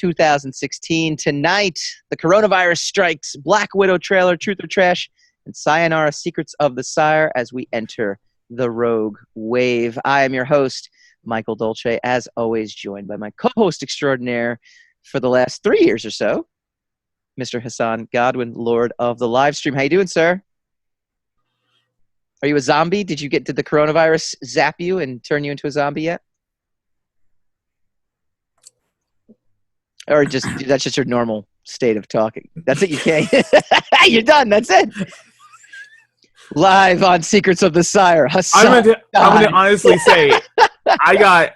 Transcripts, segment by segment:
2016. Tonight, the coronavirus strikes, Black Widow trailer, Truth or Trash, and Sayonara, Secrets of the Sire as we enter the Rogue Wave. I am your host, Michael Dolce, as always joined by my co-host extraordinaire for the last 3 years or so, Mr. Hassan Godwin, Lord of the live stream. How you doing, sir? Are you a zombie? Did the coronavirus zap you and turn you into a zombie yet? Or that's just your normal state of talking? That's it, you can't. You're done, that's it. Live on Secrets of the Sire, Hassan. I'm gonna honestly say, I got,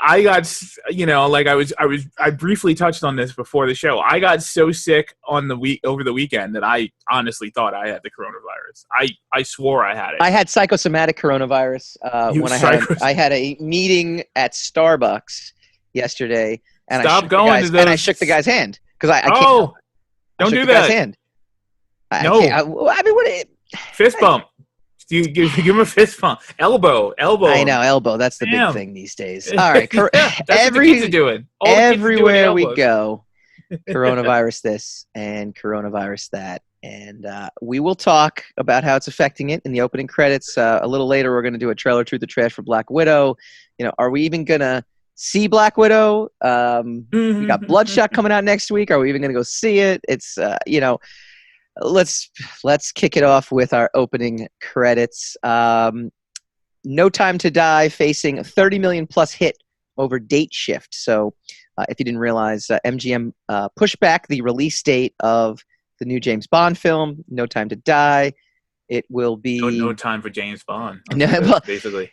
like I briefly touched on this before the show. I got so sick over the weekend that I honestly thought I had the coronavirus. I swore I had it. I had psychosomatic coronavirus when I had a meeting at Starbucks yesterday, and I shook the guy's hand because I can't. Don't do the that. Guy's hand. No. I mean, fist bump. You give him a fist bump. Elbow. I know, elbow. That's the big thing these days. All right. That's what the kids are doing. Everywhere we go, coronavirus this and coronavirus that. And we will talk about how it's affecting it in the opening credits. A little later, we're going to do a trailer, Truth or Trash, for Black Widow. Are we even going to see Black Widow? We got Bloodshot coming out next week. Are we even going to go see it? It's, Let's kick it off with our opening credits. No Time to Die facing a 30 million plus hit over date shift. So if you didn't realize, MGM pushed back the release date of the new James Bond film, No Time to Die. It will be no time for James Bond. Basically,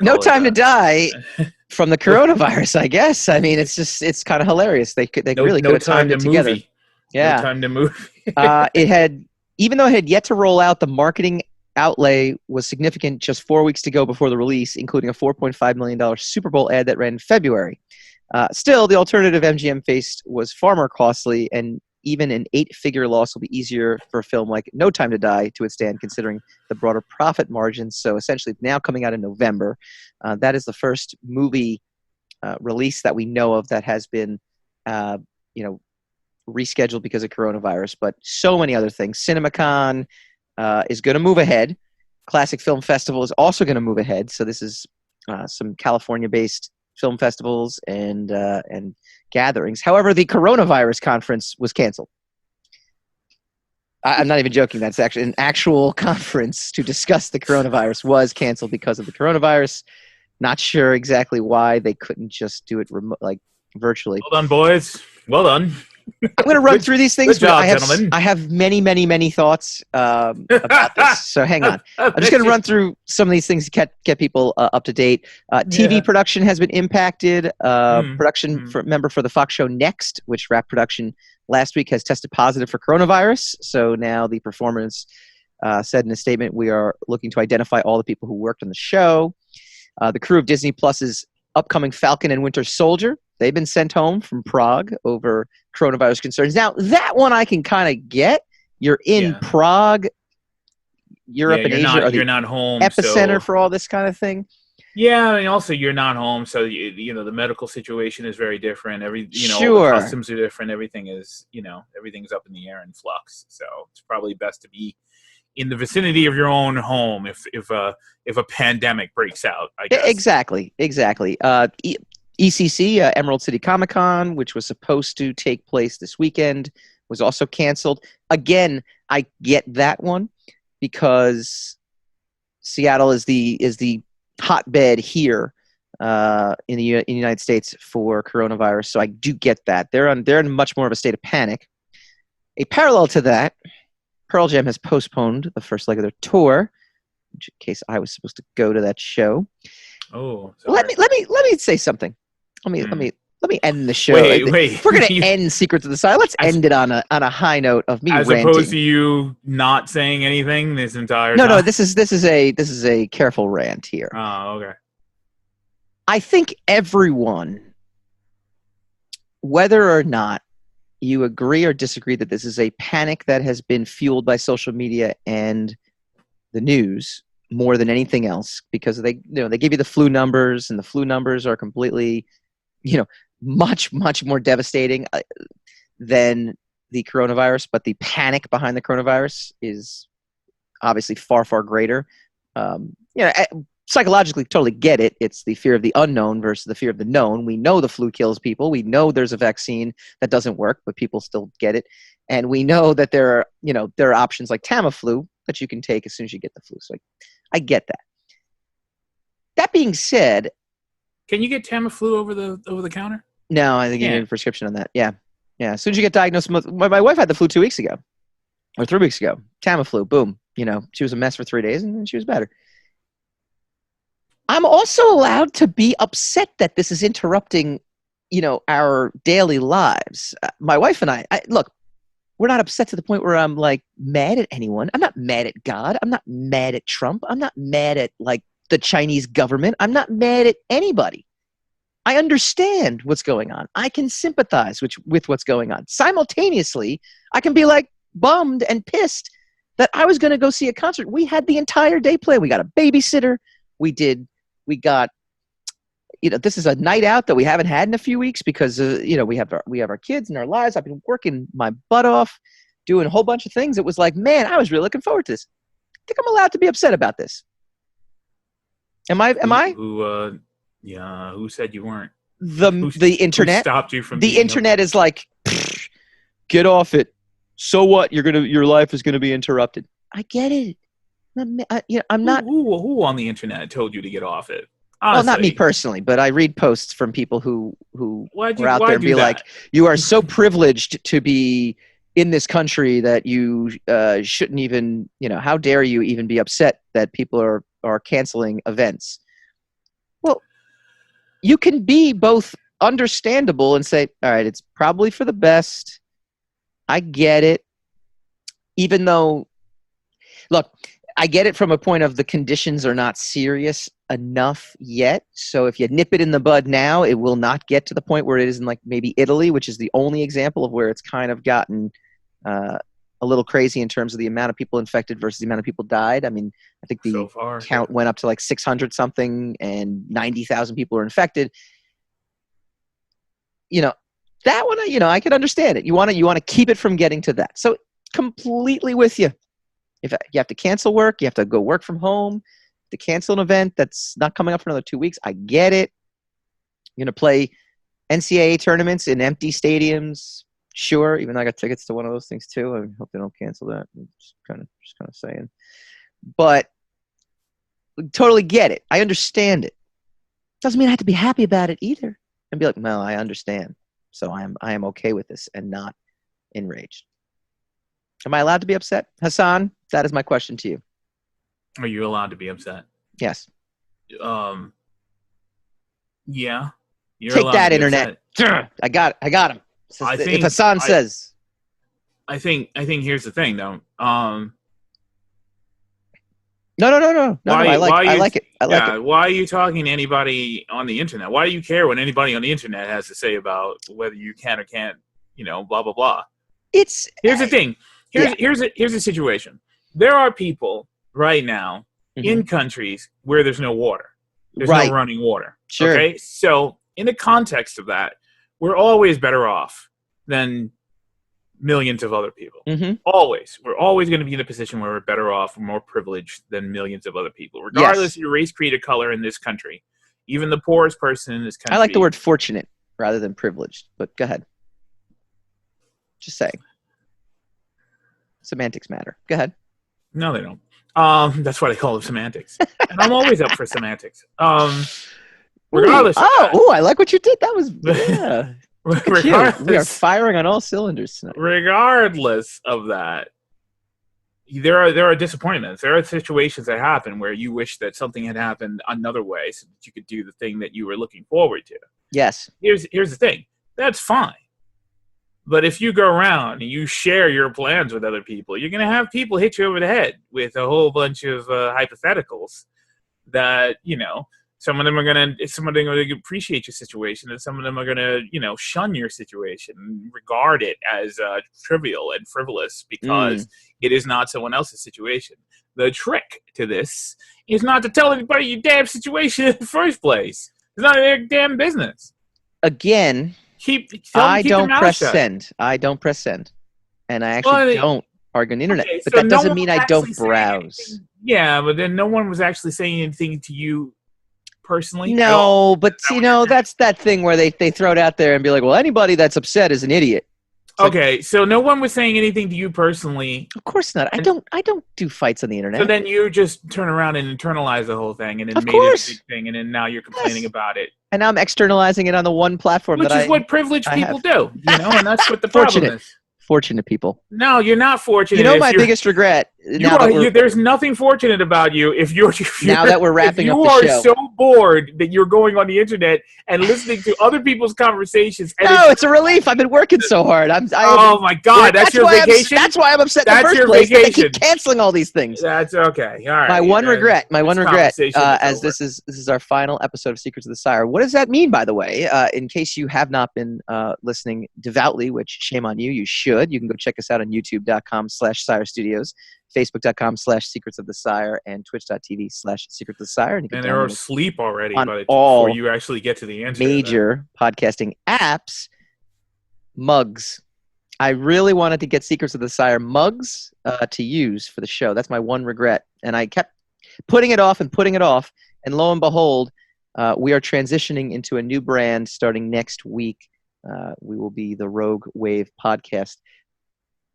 No Time to Die from the coronavirus, I guess. I mean, it's kind of hilarious. They really could have timed it together. Yeah. No Time to Move. Even though it had yet to roll out, the marketing outlay was significant just 4 weeks to go before the release, including a $4.5 million Super Bowl ad that ran in February. Still, the alternative MGM faced was far more costly, and even an 8-figure loss will be easier for a film like No Time to Die to withstand, considering the broader profit margins. So essentially, now coming out in November, that is the first movie release that we know of that has been, rescheduled because of coronavirus, but so many other things. CinemaCon is going to move ahead. Classic Film Festival is also going to move ahead. So this is some California-based film festivals and gatherings. However, the coronavirus conference was canceled. I'm not even joking. That's actually an actual conference to discuss the coronavirus was canceled because of the coronavirus. Not sure exactly why they couldn't just do it virtually. Well done, boys. Well done. I'm going to run through these things. Good job, gentlemen. I have many, many, many thoughts about this. So hang on. I'm just going to run through some of these things to get people up to date. TV production has been impacted. Production member for the Fox show Next, which wrapped production last week, has tested positive for coronavirus. So now the performers said in a statement, we are looking to identify all the people who worked on the show. The crew of Disney Plus's upcoming Falcon and Winter Soldier, they've been sent home from Prague over coronavirus concerns. Now, that one I can kind of get. You're in Prague, Europe and Asia. You're not home. Epicenter for all this kind of thing. Yeah, I mean, also you're not home, so the medical situation is very different. All Sure. the customs are different. Everything is, everything's up in the air and flux. So it's probably best to be in the vicinity of your own home if a pandemic breaks out, I guess. Exactly. ECC, Emerald City Comic-Con, which was supposed to take place this weekend, was also canceled. Again, I get that one because Seattle is the hotbed here in the United States for coronavirus. So I do get that. They're in much more of a state of panic. A parallel to that, Pearl Jam has postponed the first leg of their tour, which in case I was supposed to go to that show. Oh, sorry. Let me say something. Let me end the show. Wait. If we're gonna end Secrets of the Sire, let's end it on a high note of me ranting. As opposed to you not saying anything this entire time. No. This is a careful rant here. Oh, okay. I think everyone, whether or not you agree or disagree that this is a panic that has been fueled by social media and the news more than anything else, because they give you the flu numbers, and the flu numbers are completely, much more devastating. than the coronavirus, but the panic behind the coronavirus is obviously far, far greater. Psychologically, totally get it. It's the fear of the unknown versus the fear of the known. We know the flu kills people. We know there's a vaccine that doesn't work, but people still get it. And we know that there are options like Tamiflu that you can take as soon as you get the flu. So I get that. That being said, can you get Tamiflu over the counter? No, I think you need a prescription on that. Yeah. As soon as you get diagnosed, my wife had the flu 2 weeks ago, or 3 weeks ago. Tamiflu, boom. She was a mess for 3 days, and then she was better. I'm also allowed to be upset that this is interrupting, our daily lives. My wife and I look, we're not upset to the point where I'm like mad at anyone. I'm not mad at God. I'm not mad at Trump. I'm not mad at like the Chinese government. I'm not mad at anybody. I understand what's going on. I can sympathize with what's going on. Simultaneously, I can be like bummed and pissed that I was going to go see a concert. We had the entire day planned. We got a babysitter. We got, this is a night out that we haven't had in a few weeks because, we have our kids and our lives. I've been working my butt off, doing a whole bunch of things. It was like, man, I was really looking forward to this. I think I'm allowed to be upset about this. Am I? Who said you weren't? The internet who stopped you from the internet is like, get off it. So what? Your life is gonna be interrupted. I get it. I'm not. Who on the internet told you to get off it? Honestly. Well, not me personally, but I read posts from people who were out there and be that? like, "You are so privileged to be in this country that you shouldn't even. How dare you even be upset that people are canceling events?" Well, you can be both understandable and say, all right, it's probably for the best. I get it. Even though, look, I get it from a point of the conditions are not serious enough yet. So if you nip it in the bud now, it will not get to the point where it is in like maybe Italy, which is the only example of where it's kind of gotten a little crazy in terms of the amount of people infected versus the amount of people died. I mean, I think the count went up to like 600 something and 90,000 people are infected. That one, I can understand it. You want to keep it from getting to that. So completely with you. If you have to cancel work, you have to go work from home, to cancel an event that's not coming up for another 2 weeks. I get it. You're going to play NCAA tournaments in empty stadiums. Sure, even though I got tickets to one of those things too. I hope they don't cancel that. I'm just kind of saying, but totally get it. I understand it. Doesn't mean I have to be happy about it either. And be like, well, I understand, so I am okay with this and not enraged. Am I allowed to be upset, Hassan? That is my question to you. Are you allowed to be upset? Yes. Yeah. Take that, internet. I got him. If Hassan says, I think here's the thing though. No. I like it. Why are you talking to anybody on the internet? Why do you care what anybody on the internet has to say about whether you can or can't? Blah blah blah. Here's the thing. Here's a situation. There are people right now in countries where there's no water. There's no running water. Sure. Okay. So in the context of that, we're always better off than millions of other people. Always. We're always going to be in a position where we're better off, more privileged than millions of other people, regardless of your race, creed, or color in this country. Even the poorest person in this country. I like the word fortunate rather than privileged, but go ahead. Just saying. Semantics matter. Go ahead. No, they don't. That's why they call them semantics. And I'm always up for semantics. Regardless. I like what you did. That was we are firing on all cylinders tonight. Regardless of that, there are disappointments. There are situations that happen where you wish that something had happened another way so that you could do the thing that you were looking forward to. Yes. Here's the thing. That's fine. But if you go around and you share your plans with other people, you're going to have people hit you over the head with a whole bunch of hypotheticals that, some of them are going to appreciate your situation, and some of them are going to, shun your situation and regard it as trivial and frivolous because it is not someone else's situation. The trick to this is not to tell anybody your damn situation in the first place. It's not their damn business. Again, I keep their don't mouth press shut. send. I don't press send, and I actually don't argue on the internet. Okay, but so that no doesn't one mean was I actually don't saying browse. anything. Yeah, but then no one was actually saying anything to you personally at all. No, but Is that what you're saying? that's that thing where they throw it out there and be like, well, anybody that's upset is an idiot. It's okay, so no one was saying anything to you personally. Of course not. I don't do fights on the internet. So then you just turn around and internalize the whole thing, and then Of made it a course. big thing, and then now you're complaining about it. And now I'm externalizing it on the one platform Which is what privileged people do, and that's what the problem is. Fortunate people. No, you're not fortunate. You know my biggest regret there's nothing fortunate about you if now that we're wrapping up the show. You are so bored that you're going on the internet and listening to other people's conversations. And it's a relief. I've been working so hard. Oh my God, that's your vacation. That's why I'm upset in the first place. They keep canceling all these things. That's okay. All right. My one regret, as this is our final episode of Secrets of the Sire. What does that mean, by the way? In case you have not been listening devoutly, which shame on you, you should. You can go check us out on youtube.com/Sire Studios, facebook.com/Secrets of the Sire, and twitch.tv/Secrets of the Sire. And they're asleep already before you actually get to the answer. Major podcasting apps. Mugs. I really wanted to get Secrets of the Sire mugs to use for the show. That's my one regret. And I kept putting it off. And lo and behold, we are transitioning into a new brand starting next week. We will be the Rogue Wave podcast.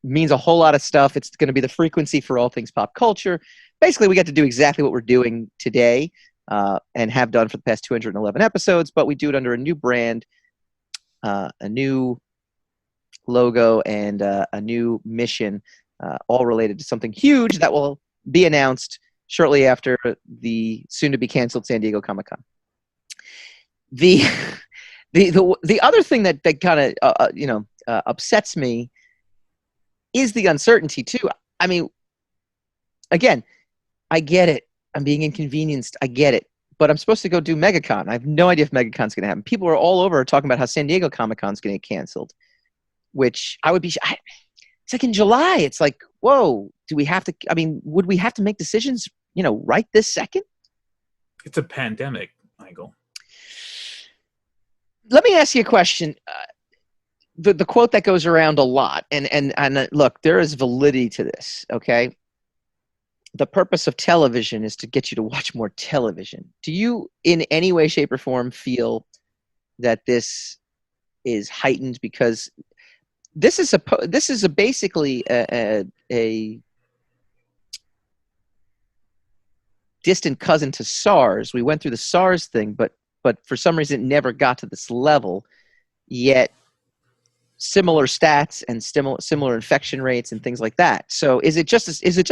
Means a whole lot of stuff. It's going to be the frequency for all things pop culture. Basically, we get to do exactly what we're doing today and have done for the past 211 episodes, but we do it under a new brand, a new logo, and a new mission, all related to something huge that will be announced shortly after the soon-to-be-canceled San Diego Comic-Con. The other thing that kind of upsets me is the uncertainty too. I mean, again, I get it. I'm being inconvenienced. I get it. But I'm supposed to go do MegaCon. I have no idea if MegaCon's going to happen. People are all over talking about how San Diego Comic-Con's going to get canceled, which I would be. It's like in July. It's like, whoa, do we have to? I mean, would we have to make decisions, right this second? It's a pandemic, Michael. Let me ask you a question. The quote that goes around a lot, and look, there is validity to this, okay? The purpose of television is to get you to watch more television. Do you, in any way, shape, or form, feel that this is heightened because this is basically a distant cousin to SARS? We went through the SARS thing, but for some reason it never got to this level, yet similar stats and similar infection rates and things like that. So is it just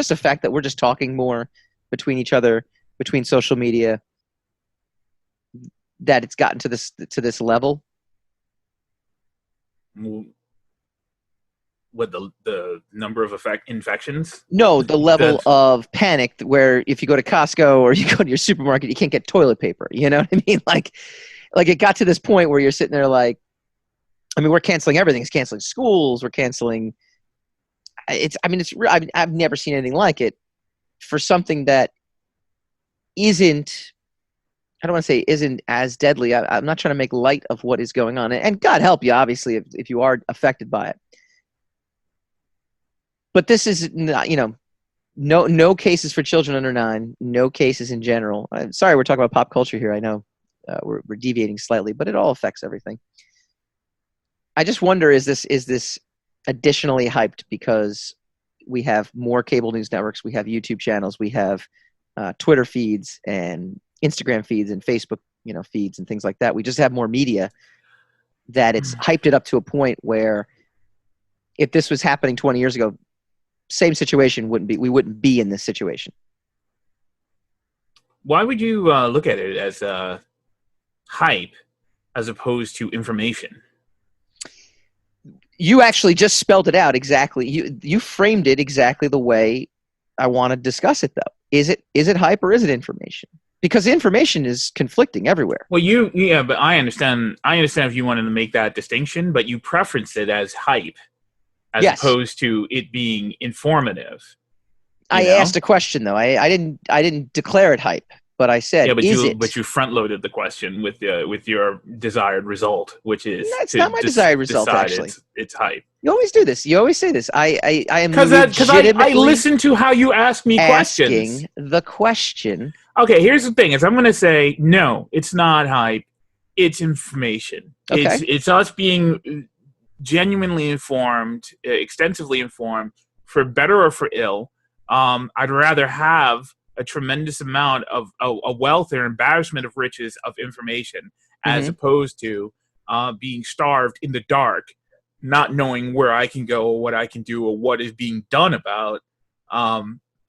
a fact that we're just talking more between each other, between social media, that it's gotten to this level? What, the number of infections? No, the level of panic where if you go to Costco or you go to your supermarket, you can't get toilet paper. You know what I mean? Like it got to this point where you're sitting there like, I mean, we're canceling everything. It's canceling schools. We're canceling. I've never seen anything like it for something that isn't. I don't want to say isn't as deadly. I'm not trying to make light of what is going on, and God help you, obviously, if you are affected by it. But this is not, no cases for children under 9. No cases in general. I'm sorry, we're talking about pop culture here. I know we're deviating slightly, but it all affects everything. I just wonder, is this additionally hyped because we have more cable news networks, we have YouTube channels, we have Twitter feeds and Instagram feeds and Facebook, feeds and things like that. We just have more media that it's hyped it up to a point where if this was happening 20 years ago, same situation we wouldn't be in this situation. Why would you look at it as hype as opposed to information? You actually just spelled it out exactly. You framed it exactly the way I want to discuss it, though. Is it hype or is it information? Because information is conflicting everywhere. Well, but I understand if you wanted to make that distinction, but you preferenced it as hype as opposed to it being informative. I asked a question though. I didn't declare it hype. But I said, but you front loaded the question with your desired result, which is That's not my desired result. Actually, it's hype. You always do this. You always say this. I am because I listen to how you ask me questions. Asking the question. Okay, here's the thing: is I'm going to say no. It's not hype. It's information. Okay. It's us being genuinely informed, extensively informed, for better or for ill. I'd rather have a tremendous amount of a wealth or embarrassment of riches of information as opposed to being starved in the dark, not knowing where I can go or what I can do or what is being done about.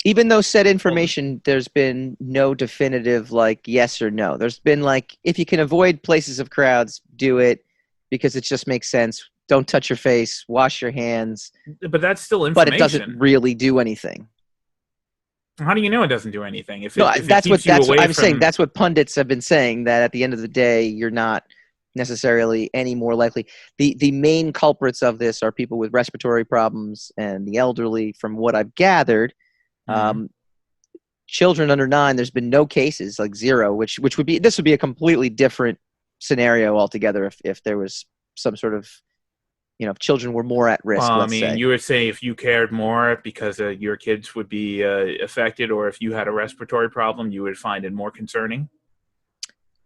Even though said information, there's been no definitive like yes or no. There's been like, if you can avoid places of crowds, do it because it just makes sense. Don't touch your face, wash your hands. But that's still information. But it doesn't really do anything. How do you know it doesn't do anything? That's what I'm saying. That's what pundits have been saying, that at the end of the day, you're not necessarily any more likely. The main culprits of this are people with respiratory problems and the elderly, from what I've gathered. Children under 9, there's been no cases, like 0, which would be a completely different scenario altogether if there was some sort of, if children were more at risk. Well, you would say if you cared more because your kids would be affected, or if you had a respiratory problem, you would find it more concerning.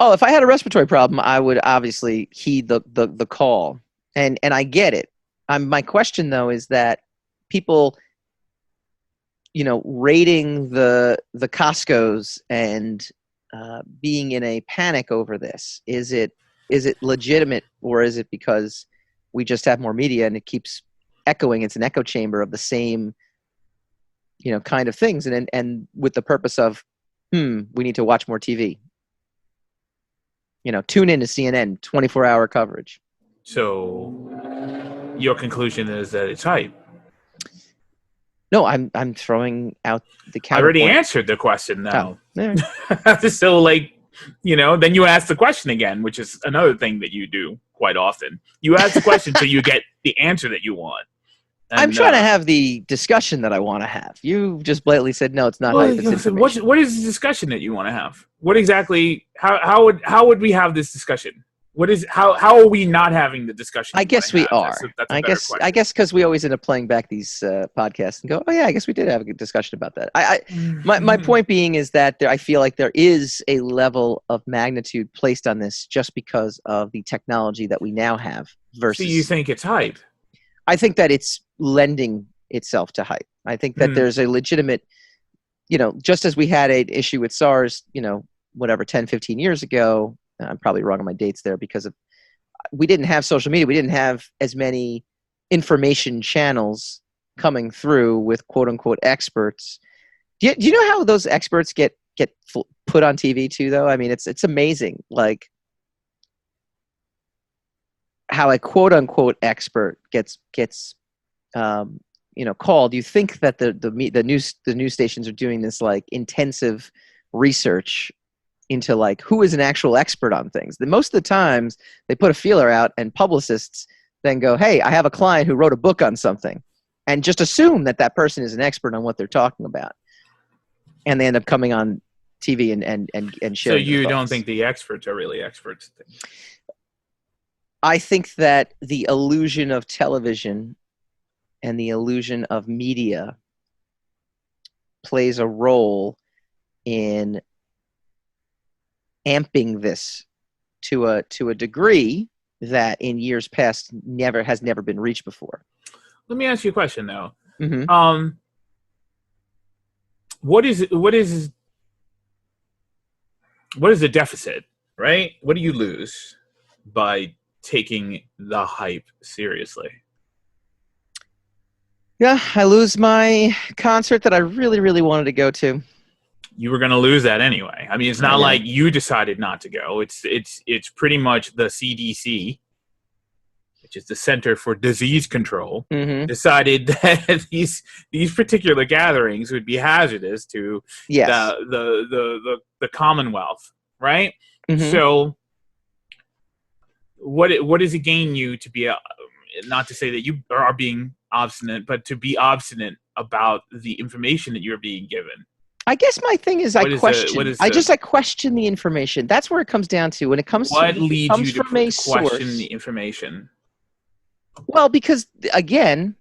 Oh, if I had a respiratory problem, I would obviously heed the call, and I get it. My question though is that people, raiding the Costco's and being in a panic over this, is it legitimate, or is it because we just have more media and it keeps echoing? It's an echo chamber of the same, kind of things, and with the purpose of, we need to watch more TV. Tune in to CNN, 24-hour coverage. So your conclusion is that it's hype. No, I'm throwing out the counterpoint. I already answered the question now. Oh, So then you ask the question again, which is another thing that you do quite often. You ask the question so you get the answer that you want. And, I'm trying to have the discussion that I want to have. You just blatantly said no, it's not hype. It's information. What is the discussion that you want to have? What exactly? How would we have this discussion? How are we not having the discussion? I guess we are. That's I guess because we always end up playing back these podcasts and go, oh yeah, I guess we did have a good discussion about that. My point being is that I feel like there is a level of magnitude placed on this just because of the technology that we now have. Versus, so you think it's hype? I think that it's lending itself to hype. I think that there's a legitimate, just as we had an issue with SARS, 10, 15 years ago. I'm probably wrong on my dates there because we didn't have social media. We didn't have as many information channels coming through with quote unquote experts. Do you know how those experts get put on TV too, though? I mean, it's amazing, like how a quote unquote expert gets called. You think that the news stations are doing this like intensive research into like who is an actual expert on things. Then most of the times they put a feeler out and publicists then go, hey, I have a client who wrote a book on something, and just assume that person is an expert on what they're talking about. And they end up coming on TV and sharing. So you don't think the experts are really experts? I think that the illusion of television and the illusion of media plays a role in amping this to a degree that in years past has never been reached before. Let me ask you a question though. Mm-hmm. What is the deficit, right? What do you lose by taking the hype seriously? Yeah, I lose my concert that I really, really wanted to go to. You were going to lose that anyway. I mean, it's not like you decided not to go. It's pretty much the CDC, which is the Center for Disease Control, decided that these particular gatherings would be hazardous to the Commonwealth, right? Mm-hmm. So, what does it gain you to be not to say that you are being obstinate, but to be obstinate about the information that you're being given? I guess my thing is I question the information. That's where it comes down to. When it comes what to leads you to question source, the information? Well, because again,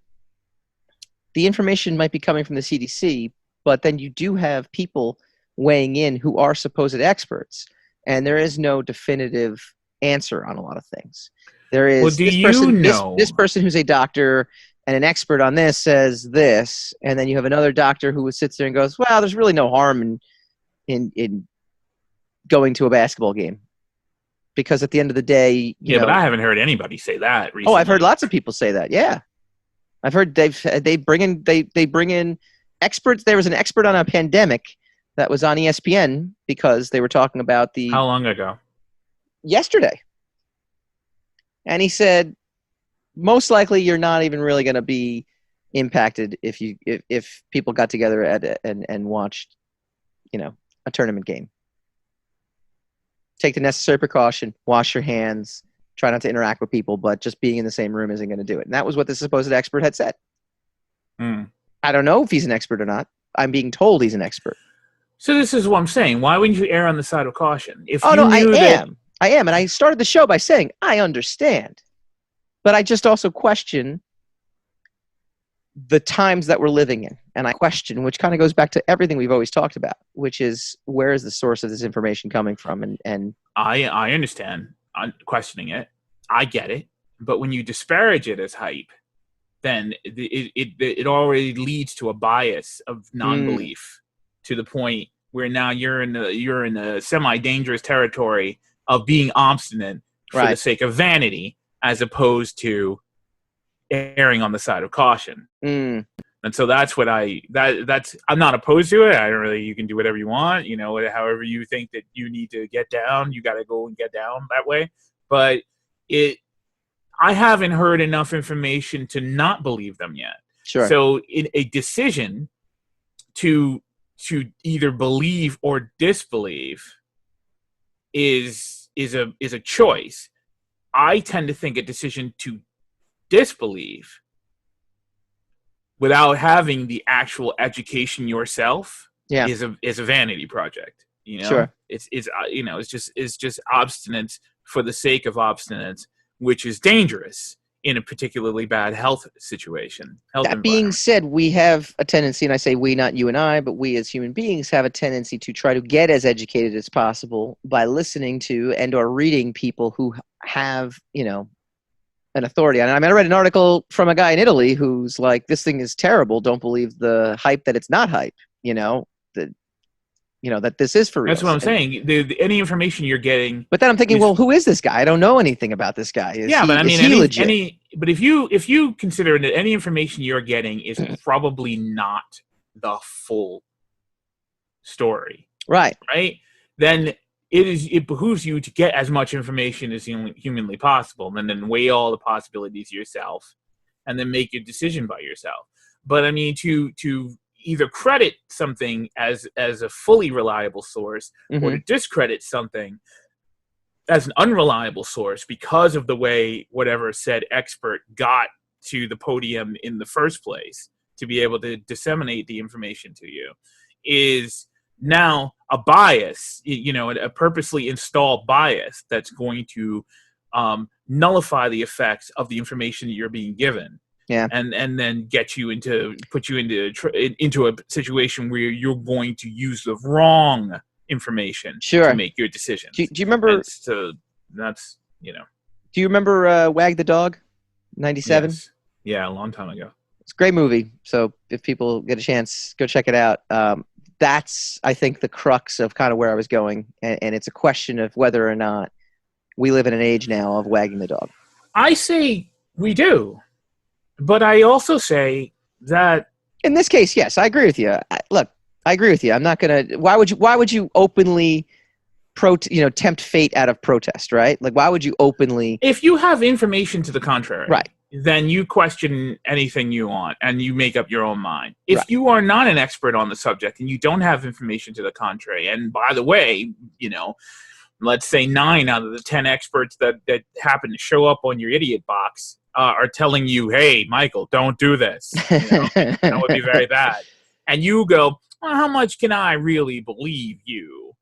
the information might be coming from the CDC, but then you do have people weighing in who are supposed experts, and there is no definitive answer on a lot of things. There is this person who's a doctor and an expert on this says this, and then you have another doctor who sits there and goes, well, there's really no harm in going to a basketball game. Because at the end of the day, but I haven't heard anybody say that recently. Oh, I've heard lots of people say that. Yeah, I've heard they bring in experts. There was an expert on a pandemic that was on ESPN because they were talking about How long ago? Yesterday, and he said most likely you're not even really going to be impacted if people got together and watched, a tournament game. Take the necessary precaution, wash your hands, try not to interact with people, but just being in the same room isn't going to do it. And that was what the supposed expert had said. I don't know if he's an expert or not. I'm being told he's an expert. So this is what I'm saying. Why wouldn't you err on the side of caution? I am. And I started the show by saying, I understand. But I just also question the times that we're living in. And I question, which kind of goes back to everything we've always talked about, which is where is the source of this information coming from? And I understand questioning it. I get it. But when you disparage it as hype, then it already leads to a bias of non-belief to the point where now you're in the semi-dangerous territory of being obstinate for the sake of vanity, as opposed to erring on the side of caution. And so that's what I'm not opposed to it. I don't really, you can do whatever you want, however you think that you need to get down, you got to go and get down that way. But I haven't heard enough information to not believe them yet. Sure. So in a decision to either believe or disbelieve is a choice. I tend to think a decision to disbelieve without having the actual education yourself is a vanity project. Sure. It's just obstinance for the sake of obstinance, which is dangerous in a particularly bad health situation. That being said, we have a tendency, and I say we, not you and I, but we as human beings have a tendency to try to get as educated as possible by listening to and or reading people who have, an authority. And I read an article from a guy in Italy who's like, this thing is terrible. Don't believe the hype that it's not hype, that this is for real. That's what I'm saying. Any information you're getting. But then I'm thinking, well, who is this guy? I don't know anything about this guy. But if you consider that any information you're getting is probably not the full story. Right. Then it behooves you to get as much information as humanly possible, and then weigh all the possibilities yourself, and then make your decision by yourself. But to either credit something as a fully reliable source, or to discredit something as an unreliable source because of the way whatever said expert got to the podium in the first place to be able to disseminate the information to you, is now a bias, a purposely installed bias that's going to nullify the effects of the information that you're being given. Yeah. And then put you into a situation where you're going to use the wrong information to make your decision. Do you remember? Do you remember Wag the Dog, 97? Yes. Yeah, a long time ago. It's a great movie. So if people get a chance, go check it out. That's, I think, the crux of kind of where I was going. And it's a question of whether or not we live in an age now of wagging the dog. I say we do. But I also say that in this case, yes, I agree with you. I agree with you. I'm not going to. Why would you openly tempt fate out of protest, right? Like, why would you openly? If you have information to the contrary, right, then you question anything you want and you make up your own mind. If you are not an expert on the subject and you don't have information to the contrary, and by the way, let's say 9 out of the 10 experts that happen to show up on your idiot box are telling you, hey, Michael, don't do this. That would be very bad. And you go, well, how much can I really believe you?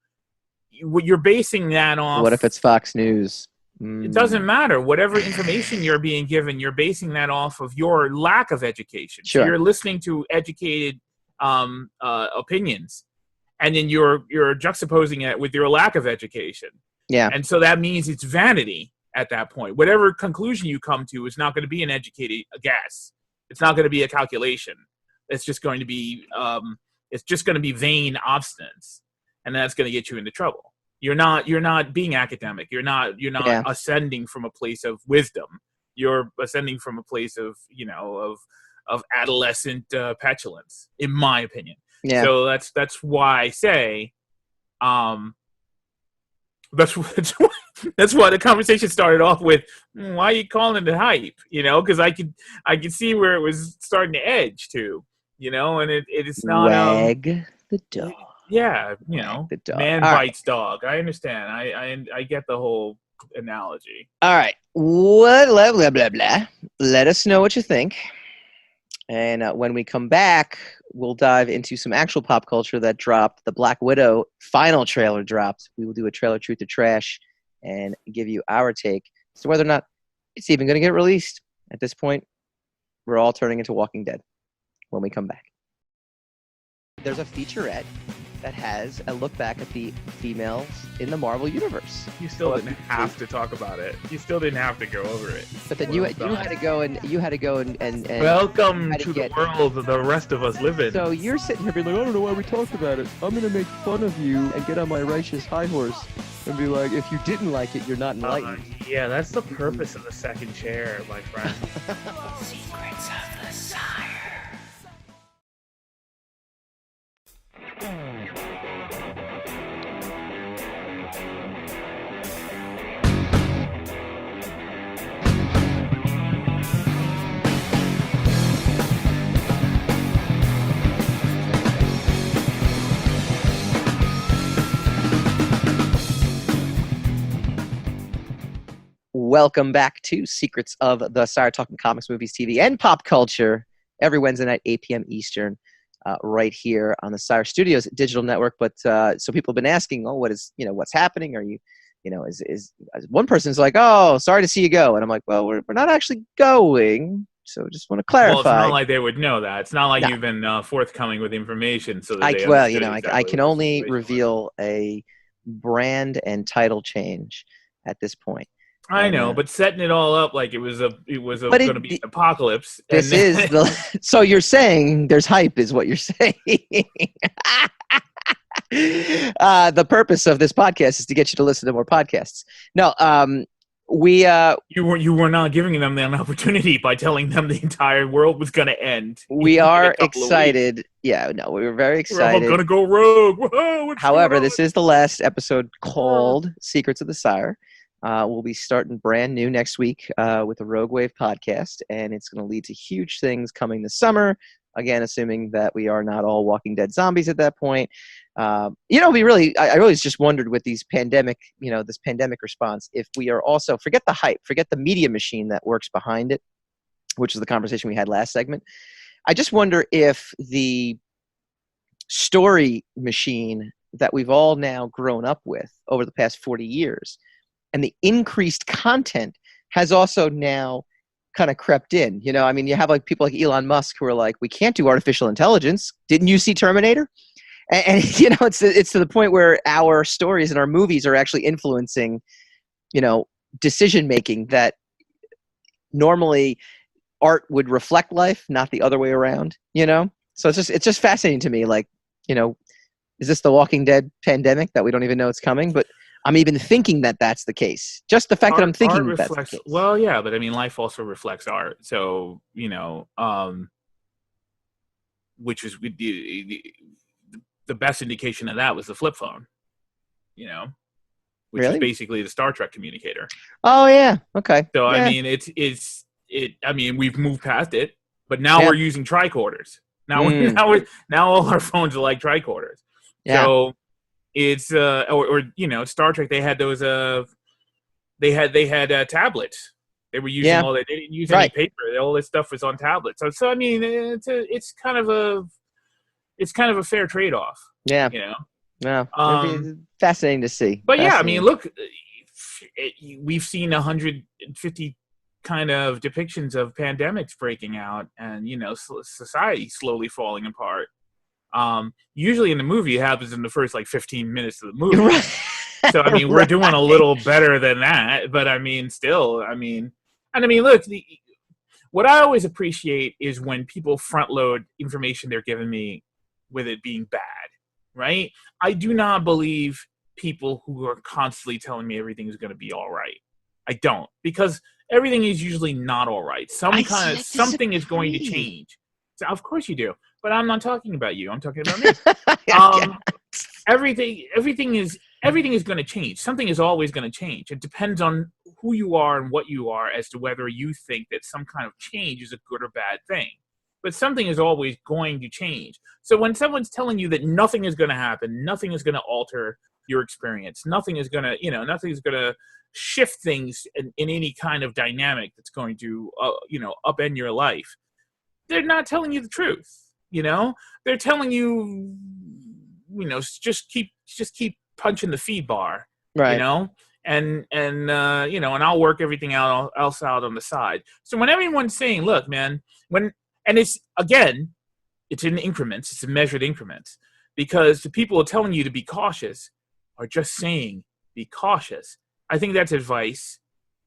You're basing that off. What if it's Fox News? It doesn't matter. Whatever information you're being given, you're basing that off of your lack of education. Sure. So you're listening to educated opinions, and then you're juxtaposing it with your lack of education. Yeah. And so that means it's vanity at that point. Whatever conclusion you come to is not going to be an educated guess. It's not going to be a calculation. It's just going to be vain obstinance, and that's going to get you into trouble. You're not being academic. You're not ascending from a place of wisdom. You're ascending from a place of of adolescent petulance, in my opinion. Yeah. So that's why I say, that's why the conversation started off with, why are you calling it hype? Because I could see where it was starting to edge to, and it is not wag the dog. Yeah, the dog. Man bites dog. I understand. I get the whole analogy. All right. What blah blah blah blah. Let us know what you think. And when we come back, we'll dive into some actual pop culture that dropped. The Black Widow final trailer dropped. We will do a trailer truth or trash and give you our take as to whether or not it's even going to get released. At this point, we're all turning into Walking Dead when we come back. There's a featurette that has a look back at the females in the Marvel Universe. You still didn't have to talk about it. You still didn't have to go over it. But then you had to go and welcome to the world the rest of us live in. So you're sitting here being like, I don't know why we talked about it. I'm gonna make fun of you and get on my righteous high horse and be like, if you didn't like it, you're not enlightened. Yeah, that's the purpose of the second chair, my friend. Secrets of the Sire. Welcome back to Secrets of the Sire, talking comics, movies, TV, and pop culture every Wednesday night, 8 p.m. Eastern, right here on the Sire Studios digital network. But so people have been asking, oh, what's happening? Are you, is one person's like, oh, sorry to see you go, and I'm like, well, we're not actually going. So just want to clarify. Well, it's not like they would know that. It's not like you've been forthcoming with information. So that I can only reveal a brand and title change at this point. I know, but setting it all up like it was going to be an apocalypse. So you're saying there's hype, is what you're saying. The purpose of this podcast is to get you to listen to more podcasts. No, you were not giving them an opportunity by telling them the entire world was going to end. We are excited. Yeah, no, we were very excited. We're going to go rogue. Whoa, however, this is the last episode called Secrets of the Sire. We'll be starting brand new next week with the Rogue Wave podcast, and it's going to lead to huge things coming this summer. Again, assuming that we are not all Walking Dead zombies at that point. I really just wondered with these this pandemic response, if we are also, forget the hype, forget the media machine that works behind it, which is the conversation we had last segment. I just wonder if the story machine that we've all now grown up with over the past 40 years and the increased content has also now kind of crept in. You have like people like Elon Musk who are like, we can't do artificial intelligence. Didn't you see Terminator? And it's to the point where our stories and our movies are actually influencing, decision making that normally art would reflect life, not the other way around. So it's just fascinating to me. Like, is this the Walking Dead pandemic that we don't even know it's coming? But I'm even thinking that that's the case. Just the fact that I'm thinking that that's the case. Well, yeah, but I mean, life also reflects art. So, which was the best indication of that was the flip phone, which is basically the Star Trek communicator. Oh yeah. Okay. So, yeah. I mean, we've moved past it, but now we're using tricorders. Now all our phones are like tricorders. Yeah. So, it's Star Trek. They had those. They had tablets. They were using all that. They didn't use any paper. All this stuff was on tablets. So I mean, it's kind of it's kind of a fair trade-off. Yeah. You know. Yeah. It'd be fascinating to see. But yeah, I mean, look, we've seen 150 kind of depictions of pandemics breaking out, and society slowly falling apart. Usually in the movie, it happens in the first 15 minutes of the movie. Right. So I mean, we're doing a little better than that, but I mean, still, I mean, look, what I always appreciate is when people front load information they're giving me with it being bad, right? I do not believe people who are constantly telling me everything is going to be all right. I don't, because everything is usually not all right. Something is going to change. So of course you do, but I'm not talking about you. I'm talking about me. Everything is going to change. Something is always going to change. It depends on who you are and what you are as to whether you think that some kind of change is a good or bad thing. But something is always going to change. So when someone's telling you that nothing is going to happen, nothing is going to alter your experience, nothing is going to shift things in any kind of dynamic that's going to upend your life, they're not telling you the truth. They're telling you, just keep punching the feed bar, right? And I'll work everything else out on the side. So when everyone's saying, look, man, it's in increments, it's in measured increments, because the people telling you to be cautious are just saying be cautious. I think that's advice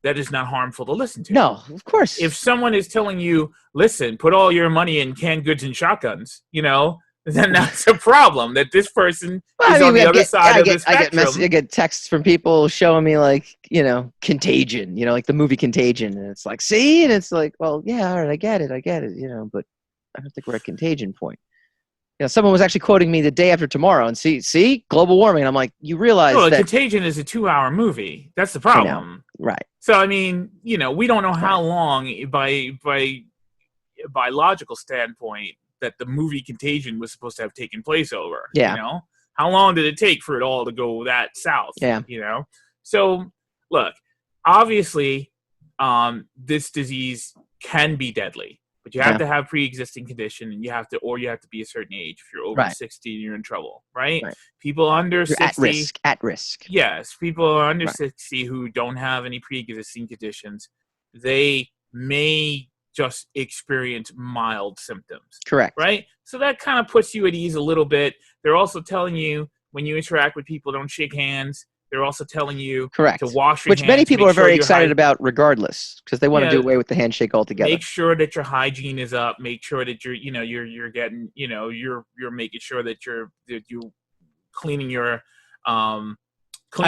that is not harmful to listen to. No, of course. If someone is telling you, listen, put all your money in canned goods and shotguns, then that's a problem. That this person is on the other side of the spectrum. I get texts from people showing me Contagion, like the movie Contagion, and it's like, see, and it's like, well, yeah, all right, I get it, but I don't think we're at Contagion point. Someone was actually quoting me The Day After Tomorrow, and see, global warming. And I'm like, you realize that Contagion is a 2-hour movie. That's the problem, right? So I mean, we don't know how long by logical standpoint that the movie Contagion was supposed to have taken place over. Yeah. How long did it take for it all to go that south? Yeah. So look, obviously, this disease can be deadly. But you have to have pre-existing condition, and you have to be a certain age. If you're over 60, you're in trouble, right? People under 60, at risk. Yes, people under 60 who don't have any pre-existing conditions, they may just experience mild symptoms. Correct. Right? So that kind of puts you at ease a little bit. They're also telling you when you interact with people, don't shake hands. They're also telling you to wash your hands. Which many people are very excited about regardless, because they want to do away with the handshake altogether. Make sure that your hygiene is up. Make sure that you're getting, you're making sure that you're cleaning your I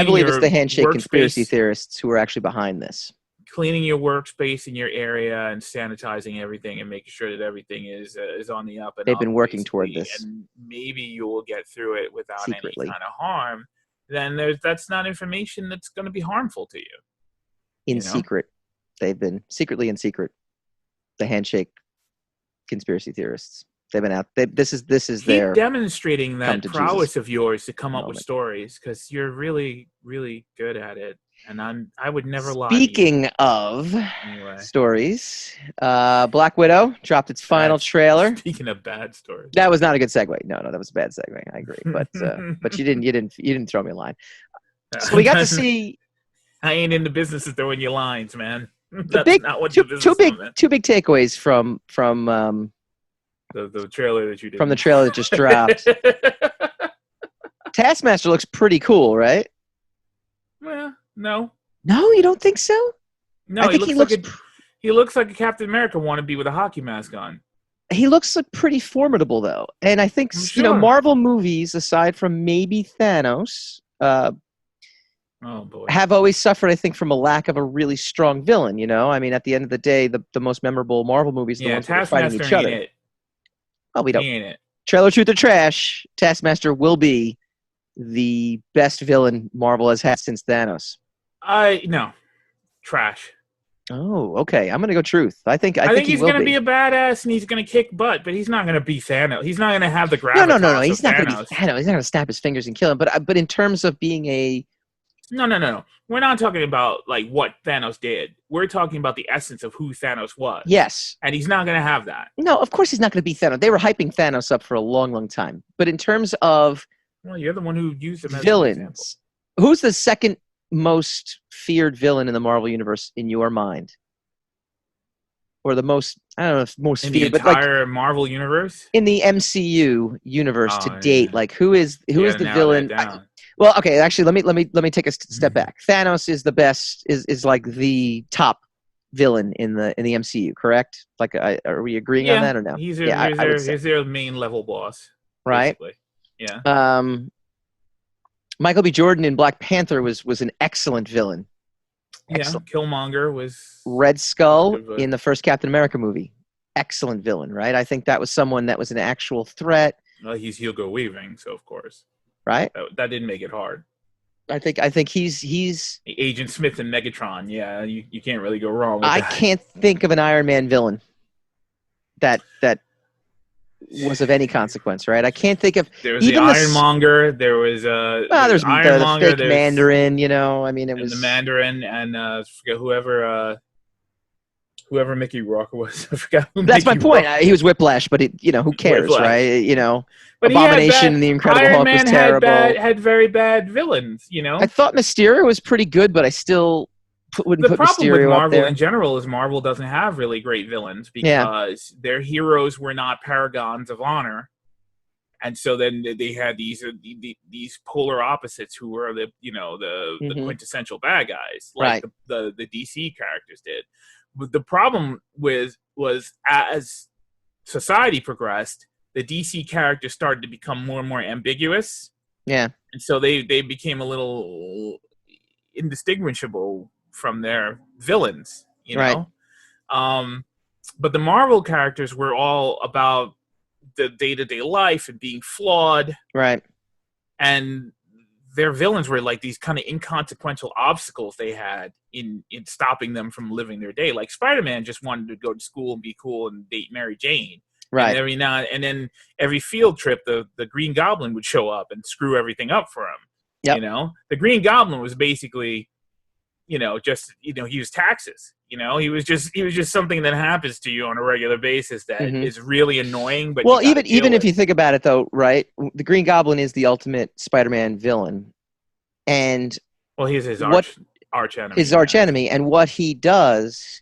believe it's the handshake conspiracy theorists who are actually behind this. Cleaning your workspace in your area and sanitizing everything and making sure that everything is on the up and up. They've been working toward this. And maybe you will get through it without secretly. Any kind of harm. Then that's not information that's going to be harmful to you. In secret. They've been secretly in secret. The handshake conspiracy theorists. They've been out. This is their demonstrating that prowess of yours to come up with stories, because you're really, really good at it. And I would never lie. Speaking of stories, Black Widow dropped its final trailer. Speaking of bad stories, that was not a good segue. No, that was a bad segue. I agree, but you didn't throw me a line. So we got to see. I ain't in the business of throwing you lines, man. Two big takeaways from the trailer that you did. From the trailer that just dropped. Taskmaster looks pretty cool, right? Well, no. No, you don't think so? No, I think he looks like a Captain America wannabe with a hockey mask on. He looks like pretty formidable, though. And I think, Marvel movies, aside from maybe Thanos, have always suffered, I think, from a lack of a really strong villain, I mean, at the end of the day, the most memorable Marvel movies are the ones that are fighting each other. It. Well, we don't. Ain't it. Trailer, truth, or trash, Taskmaster will be the best villain Marvel has had since Thanos. No. Trash. Oh, okay. I'm going to go truth. I think he's going to be a badass and he's going to kick butt, but he's not going to be Thanos. He's not going to have the gravitas. No. He's not going to be Thanos. He's not going to snap his fingers and kill him. But in terms of being a No. We're not talking about like what Thanos did. We're talking about the essence of who Thanos was. Yes. And he's not going to have that. No, of course he's not going to be Thanos. They were hyping Thanos up for a long, long time. But in terms of well, you're the one who used him as villains, who's the second most feared villain in the Marvel universe in your mind? Or the most, I don't know if most in feared, the but like entire Marvel universe? In the MCU universe to date, like who is the villain? Well, okay, actually let me take a step back. Thanos is the best is like the top villain in the MCU, correct? Like are we agreeing on that or no? He's their main level boss. Right? Basically. Yeah. Michael B. Jordan in Black Panther was an excellent villain. Excellent. Yeah, Killmonger was Red Skull in the first Captain America movie. Excellent villain, right? I think that was someone that was an actual threat. Well, he's Hugo Weaving, so of course. Right? That didn't make it hard. I think he's Agent Smith and Megatron. Yeah, you can't really go wrong with that. I can't think of an Iron Man villain that was of any consequence, right? I can't think of. There was even the Ironmonger. There was there's the fake Mandarin. You know, I mean, it was the Mandarin and forget whoever Mickey Rourke was. I forgot. That's my point. He was Whiplash, but who cares, Whiplash. Right? You know, but Abomination and the Incredible Hulk was terrible. Had very bad villains. You know, I thought Mysterio was pretty good, but I still wouldn't put Mysterio up there. The problem with Marvel in general is Marvel doesn't have really great villains because their heroes were not paragons of honor, and so then they had these polar opposites who were the quintessential bad guys, like the DC characters did. But the problem was as society progressed, the DC characters started to become more and more ambiguous. Yeah, and so they became a little indistinguishable from their villains, you know. But the Marvel characters were all about the day-to-day life and being flawed, right? And their villains were like these kind of inconsequential obstacles they had in stopping them from living their day. Like Spider-Man just wanted to go to school and be cool and date Mary Jane, right? And then every field trip, the Green Goblin would show up and screw everything up for him. Yep. You know, the Green Goblin was basically, he was taxes. You know, he was just something that happens to you on a regular basis that is really annoying. But even if you think about it, though, right? The Green Goblin is the ultimate Spider-Man villain, and he's his arch enemy. His arch enemy, and what he does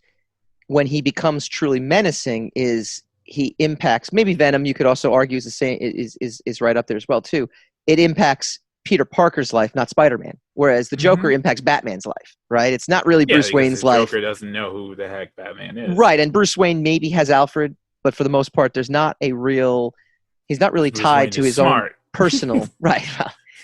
when he becomes truly menacing is he impacts. Maybe Venom, you could also argue, is the same. Is right up there as well too. It impacts Peter Parker's life, not Spider-Man. Whereas the Joker impacts Batman's life, right? It's not really Bruce Wayne's life. The Joker doesn't know who the heck Batman is. Right, and Bruce Wayne maybe has Alfred, but for the most part, he's not really tied to his own personal, right.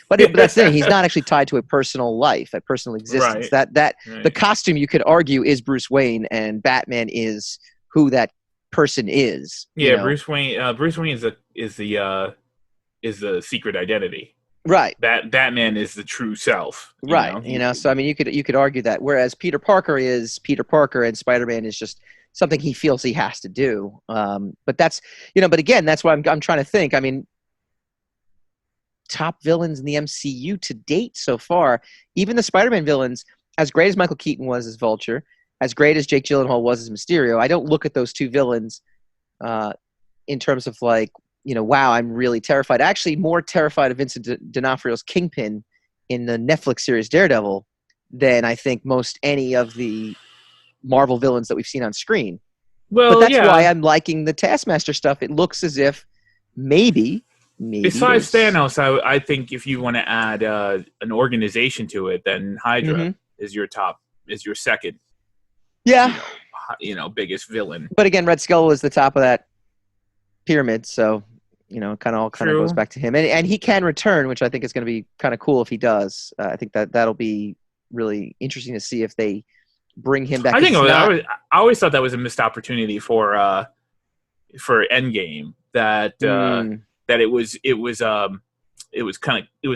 But that's the thing, he's not actually tied to a personal life, a personal existence. Right. The costume, you could argue, is Bruce Wayne, and Batman is who that person is. Yeah, Bruce Wayne is the secret identity. Right. Batman is the true self. Right. So I mean, you could argue that. Whereas Peter Parker is Peter Parker, and Spider-Man is just something he feels he has to do. But that's But again, that's why I'm trying to think. I mean, top villains in the MCU to date so far, even the Spider-Man villains, as great as Michael Keaton was as Vulture, as great as Jake Gyllenhaal was as Mysterio, I don't look at those two villains in terms of like, wow, I'm really terrified. Actually, more terrified of Vincent D'Onofrio's Kingpin in the Netflix series Daredevil than I think most any of the Marvel villains that we've seen on screen. Well, but that's why I'm liking the Taskmaster stuff. It looks as if maybe besides Thanos, I think if you want to add an organization to it, then Hydra is your second. Yeah. Biggest villain. But again, Red Skull was the top of that pyramid, so it kind of goes back to him, and he can return, which I think is going to be kind of cool if he does. I think that'll be really interesting to see if they bring him back. I always thought that was a missed opportunity for Endgame. That it was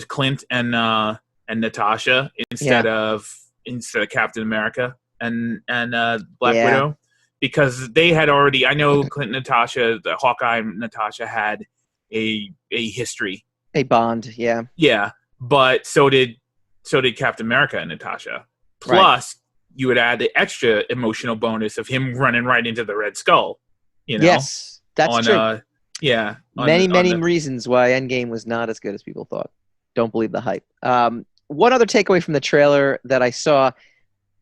Clint and Natasha instead of Captain America and Black Widow. Because they had already, I know Clint and Natasha, the Hawkeye and Natasha had a history. A bond, yeah. Yeah, but so did so did Captain America and Natasha. Plus, you would add the extra emotional bonus of him running right into the Red Skull. You know? Yes, that's true. Many reasons why Endgame was not as good as people thought. Don't believe the hype. One other takeaway from the trailer that I saw,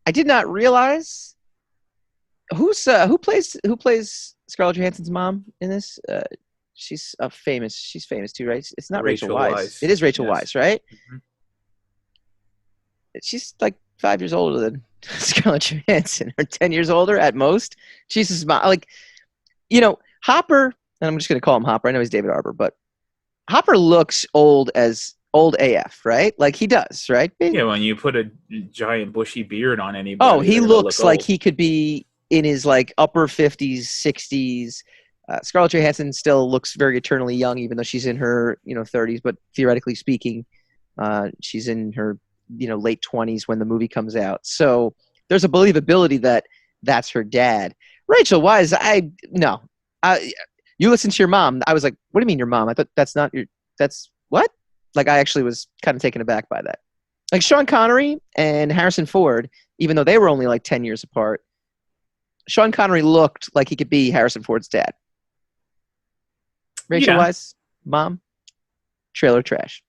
I did not realize who plays Scarlett Johansson's mom in this. She's famous. She's famous too, right? It's not Rachel Weisz. It is Rachel Weisz, right? Mm-hmm. She's like 5 years older than Scarlett Johansson, or 10 years older at most. Jesus, like, Hopper, and I'm just going to call him Hopper. I know he's David Arbor, but Hopper looks old AF, right? Like he does, right? Yeah, when you put a giant bushy beard on anybody. Oh, he looks like he could be in his like upper 50s, 60s. Scarlett Johansson still looks very eternally young, even though she's in her 30s. But theoretically speaking, she's in her late 20s when the movie comes out. So there's a believability that that's her dad. Rachel Weisz, you listen to your mom. I was like, what do you mean your mom? I thought that's what? Like, I actually was kind of taken aback by that. Like Sean Connery and Harrison Ford, even though they were only like 10 years apart, Sean Connery looked like he could be Harrison Ford's dad. Rachel Weisz, mom, trailer trash.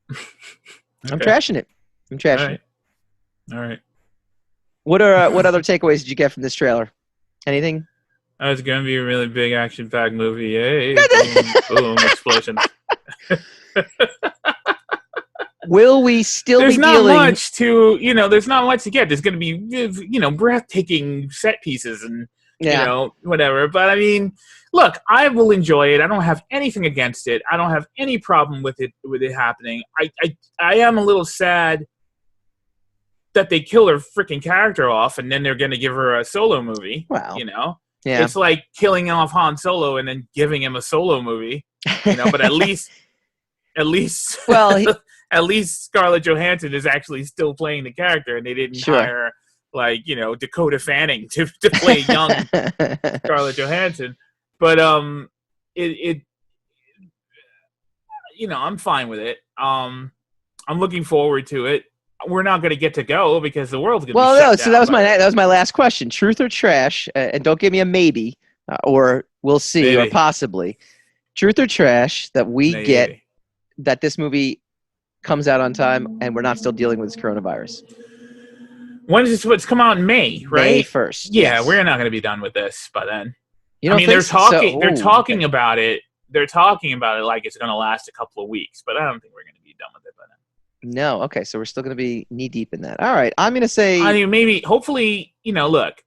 Okay. I'm trashing it. All right. What other takeaways did you get from this trailer? Anything? Oh, it's going to be a really big action-packed movie. Yay. Boom, boom, explosions. Will we still there's be not dealing... much to, there's not much to get. There's going to be, breathtaking set pieces and, whatever. But, I mean, look, I will enjoy it. I don't have anything against it. I don't have any problem with it happening. I am a little sad that they kill her freaking character off and then they're going to give her a solo movie. Wow. Yeah. It's like killing off Han Solo and then giving him a solo movie. But at least well, at least Scarlett Johansson is actually still playing the character, and they didn't hire Dakota Fanning to play young Scarlett Johansson. But I'm fine with it. I'm looking forward to it. We're not going to get to go because the world's going to be shut down. So that was my last question. Truth or trash? And don't give me a maybe or we'll see maybe. Or possibly. Truth or trash that we get that this movie comes out on time and we're not still dealing with this coronavirus. When is this? What's come out in May, right? May 1st. Yeah, yes. We're not going to be done with this by then. They're talking. They're talking about it. They're talking about it like it's going to last a couple of weeks, but I don't think we're going to be done with it by then. No. Okay, so we're still going to be knee deep in that. All right, I'm going to say. Hopefully,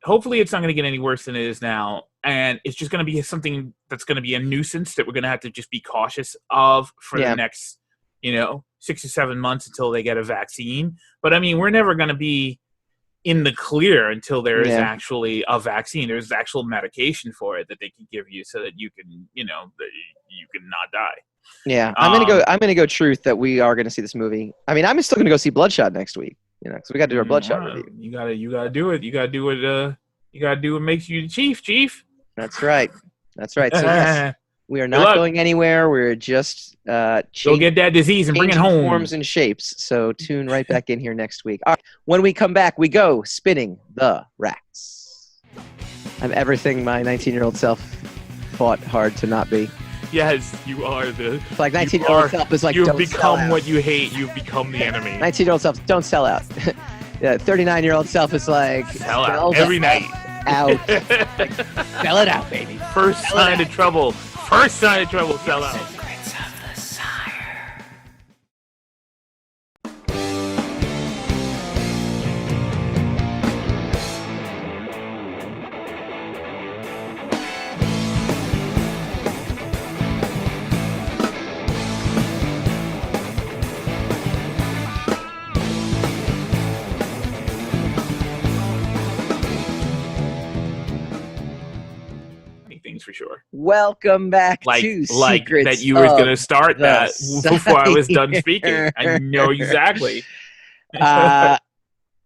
hopefully it's not going to get any worse than it is now. And it's just going to be something that's going to be a nuisance that we're going to have to just be cautious of for the next, 6 or 7 months until they get a vaccine. But, we're never going to be in the clear until there is actually a vaccine. There's actual medication for it that they can give you so that you can, that you can not die. Yeah, I'm going to go truth that we are going to see this movie. I'm still going to go see Bloodshot next week, because we got to do our Bloodshot review. You got to do it. You got to do it. You got to do what makes you the chief. That's right. So yes, we are not going anywhere. We're just go get that disease and bring it home. Forms and shapes. So tune right back in here next week. All right. When we come back, we go spinning the racks. I'm everything my 19-year-old self fought hard to not be. Yes, you are the. It's like 19-year-old self is like. You've become what you hate. You've become the enemy. 19-year-old self, don't sell out. 39-year-old self is like. Sell out every night. Out. Like, sell it out, baby. First sign of trouble, sell out. Secrets of the Sire. For sure. Welcome back to Secrets that you were going to start that Sire. before I was done speaking. I know exactly.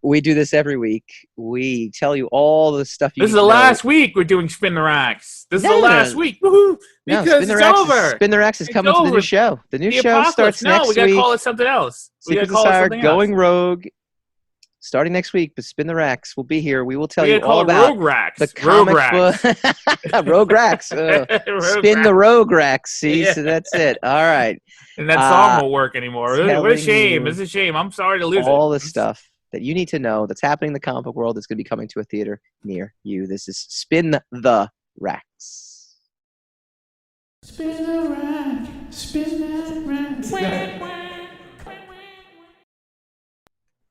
we do this every week. We tell you all the stuff you This is need the to know. last week we're doing Spin the Racks. This is No, the no, last no. week. Woohoo! No, Because it's over. Spin the Racks is It's coming to the new over. show. The new The show Apocalypse. starts No, next we gotta week. call it something else. We gotta Secrets of call it Sire something going else. rogue. Starting next week, but Spin the Racks will be here. We will tell We you gotta call all it about Rogue Racks. the Rogue comic Racks. book. Rogue Racks. Rogue Spin the Racks. Rogue Racks. See, Yeah. so that's it. All right. And that song won't work anymore. What a telling shame. you It's a shame. I'm sorry to lose it. all the stuff that you need to know that's happening in the comic book world that's going to be coming to a theater near you. This is Spin the Racks. Spin the rack, spin that rack.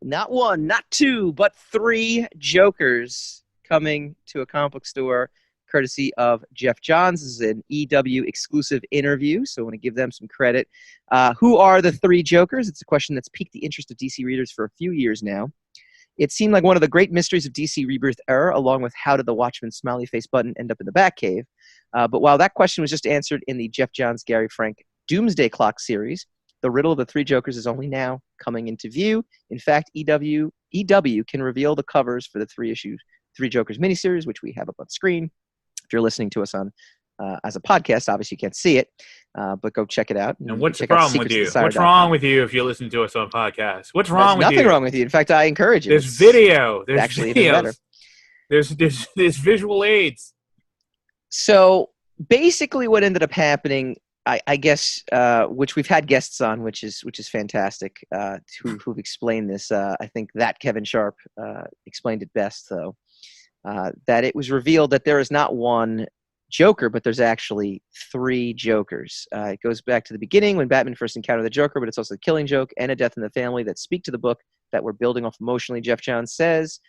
Not one, not two, but three Jokers coming to a comic book store, courtesy of Jeff Johns. This is an EW exclusive interview, so I want to give them some credit. Who are the three Jokers? It's a question that's piqued the interest of DC readers for a few years now. It seemed like one of the great mysteries of DC Rebirth era, along with how did the Watchman smiley face button end up in the Batcave? But while that question was just answered in the Jeff Johns, Gary Frank Doomsday Clock series, the riddle of the three Jokers is only now coming into view. In fact, EW can reveal the covers for the Three Jokers miniseries, which we have up on screen. If you're listening to us on as a podcast, obviously you can't see it, but go check it out. And what's the problem with you? What's wrong with you if you listen to us on podcasts? What's wrong with you? There's nothing wrong with you. In fact, I encourage it. There's video. There's actually videos. Even better. There's visual aids. So basically what ended up happening, I guess, which we've had guests on, which is fantastic, who've explained this. I think that Kevin Sharp explained it best, though, that it was revealed that there is not one Joker, but there's actually three Jokers. It goes back to the beginning when Batman first encountered the Joker, but it's also the Killing Joke and A Death in the Family that speak to the book that we're building off emotionally, Jeff Johns says.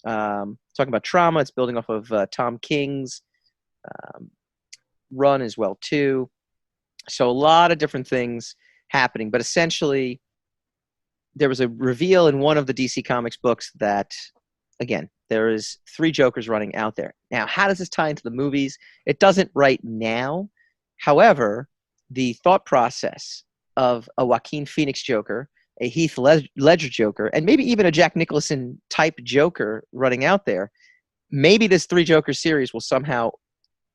Talking about trauma, it's building off of Tom King's run as well, too. So a lot of different things happening, but essentially there was a reveal in one of the DC Comics books that, again, there is three Jokers running out there. Now, how does this tie into the movies? It doesn't right now. However, the thought process of a Joaquin Phoenix Joker, a Heath Ledger Joker, and maybe even a Jack Nicholson type Joker running out there, maybe this three Joker series will somehow,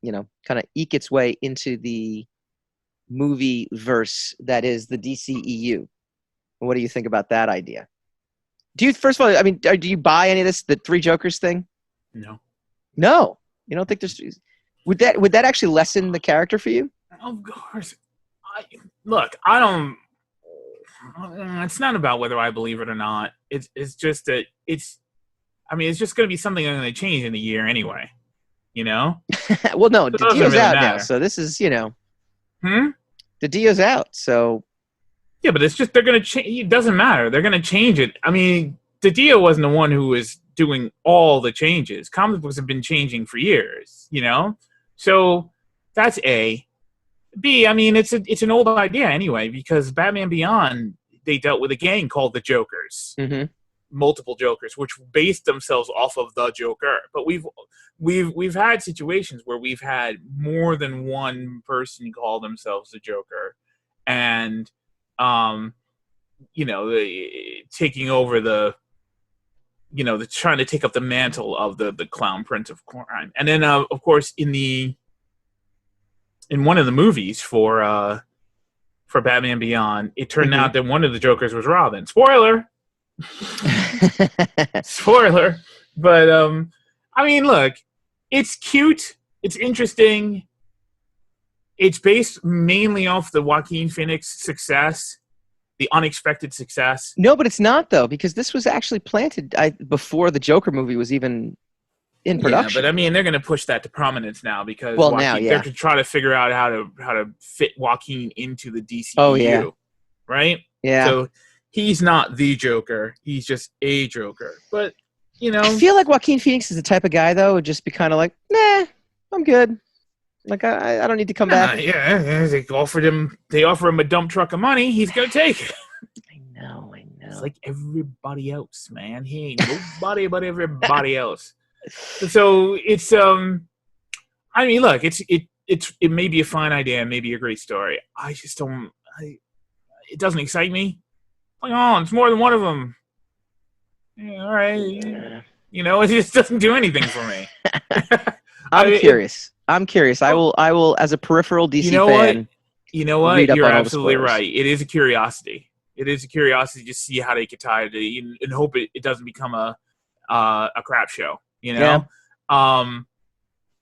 kind of eke its way into the movie verse that is the DCEU. What do you think about that idea? First of all, do you buy any of this, the three Jokers thing? No. You don't think there's? Would that actually lessen the character for you? Of course. I don't. It's not about whether I believe it or not. It's just that it's just going to be something I'm going to change in a year anyway. Well, no, the Dio's out now, so this is The Dio's out, so. Yeah, but it's just they're going to change. It doesn't matter. They're going to change it. The Dio wasn't the one who was doing all the changes. Comic books have been changing for years, So that's A. B, it's an old idea anyway, because Batman Beyond, they dealt with a gang called the Jokers. Mm-hmm. Multiple Jokers, which based themselves off of the Joker. But we've had situations where we've had more than one person call themselves the Joker, and taking over the trying to take up the mantle of the Clown Prince of Crime. And then of course in one of the movies for Batman Beyond, it turned out that one of the Jokers was Robin. Spoiler. Spoiler. But look, it's cute, it's interesting, it's based mainly off the Joaquin Phoenix success, the unexpected success. No, but it's not, though, because this was actually planted before the Joker movie was even in production. Yeah, but they're going to push that to prominence now because Joaquin, they're trying to figure out how to fit Joaquin into the DCU. Oh, yeah. Right? Yeah. So he's not the Joker. He's just a Joker. But, I feel like Joaquin Phoenix is the type of guy, though, who would just be kind of like, nah, I'm good. Like, I don't need to come back. Yeah, they offer him a dump truck of money. He's going to take it. I know. It's like everybody else, man. He ain't nobody but everybody else. So it's look, it may be a fine idea, maybe a great story. I just don't. It doesn't excite me. Like, oh, it's more than one of them. Yeah, all right. You know, it just doesn't do anything for me. I'm curious. I will, as a peripheral DC fan. You know what? Read up You're on all the absolutely spoilers. right. It is a curiosity. It is a curiosity to see how they could tie it and hope it doesn't become a crap show. You know. Yeah.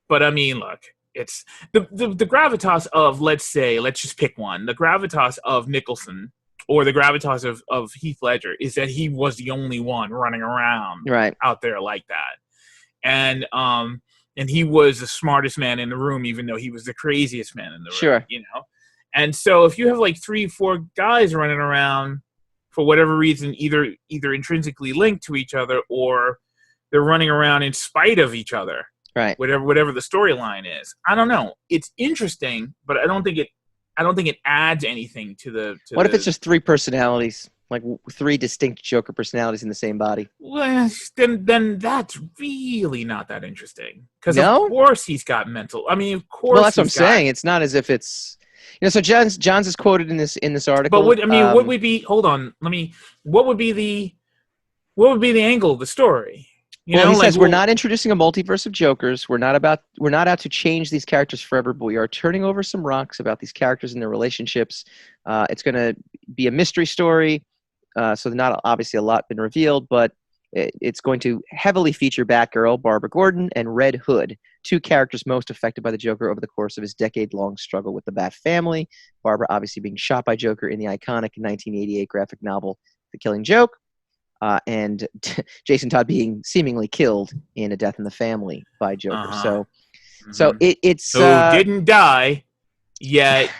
But I mean, look, it's the gravitas of, let's just pick one. The gravitas of Nicholson or the gravitas of Heath Ledger is that he was the only one running around out there like that. And he was the smartest man in the room, even though he was the craziest man in the room. Sure. You know? And so if you have like 3-4 guys running around for whatever reason, either intrinsically linked to each other or they're running around in spite of each other. Right. Whatever the storyline is. I don't know. It's interesting, but I don't think it adds anything to the What if it's just 3 personalities? Like 3 distinct Joker personalities in the same body. Well, then that's really not that interesting. Because of course he's got mental. I mean, of course. Well, that's what I'm saying. It's not as if it's, So Johns is quoted in this article. But what would be? Hold on. What would be the angle of the story? He says we're not introducing a multiverse of Jokers. We're not out to change these characters forever, but we are turning over some rocks about these characters and their relationships. It's going to be a mystery story. So not obviously a lot been revealed, but it's going to heavily feature Batgirl, Barbara Gordon, and Red Hood, 2 characters most affected by the Joker over the course of his decade-long struggle with the Bat family. Barbara obviously being shot by Joker in the iconic 1988 graphic novel The Killing Joke, and Jason Todd being seemingly killed in A Death in the Family by Joker. So it's who didn't die yet.